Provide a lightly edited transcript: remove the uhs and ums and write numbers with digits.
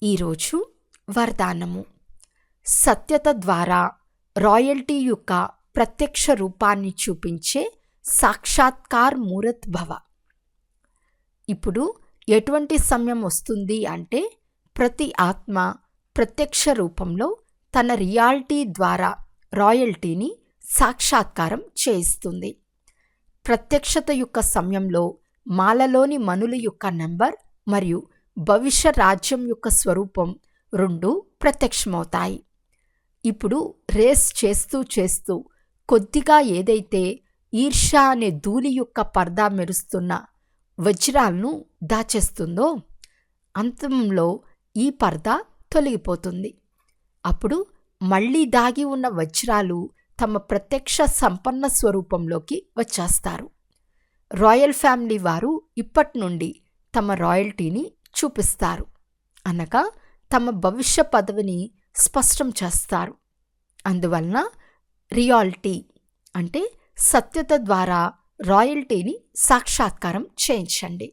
ఈరోజు వరదానము. సత్యత ద్వారా రాయల్టీ యొక్క ప్రత్యక్ష రూపాన్ని చూపించే సాక్షాత్కార్ మూరత్ భవ. ఇప్పుడు ఎటువంటి సమయం వస్తుంది అంటే, ప్రతి ఆత్మ ప్రత్యక్ష రూపంలో తన రియాలిటీ ద్వారా రాయల్టీని సాక్షాత్కారం చేయిస్తుంది. ప్రత్యక్షత యొక్క సమయంలో మాలలోని మనుల యొక్క నంబర్ మరియు భవిష్య రాజ్యం యొక్క స్వరూపం రెండూ ప్రత్యక్షమవుతాయి. ఇప్పుడు రేస్ చేస్తూ చేస్తూ కొద్దిగా ఏదైతే ఈర్ష్య అనే ధూళి యొక్క పర్దా మెరుస్తున్న వజ్రాలను దాచేస్తుందో, అంతంలో ఈ పర్దా తొలగిపోతుంది. అప్పుడు మళ్ళీ దాగి ఉన్న వజ్రాలు తమ ప్రత్యక్ష సంపన్న స్వరూపంలోకి వచ్చేస్తారు. రాయల్ ఫ్యామిలీ వారు ఇప్పటి నుండి తమ రాయల్టీని చూపిస్తారు, అనగా తమ భవిష్య పదవిని స్పష్టం చేస్తారు. అందువలన రియాలిటీ అంటే సత్యత ద్వారా రాయల్టీని సాక్షాత్కారం చేయించండి.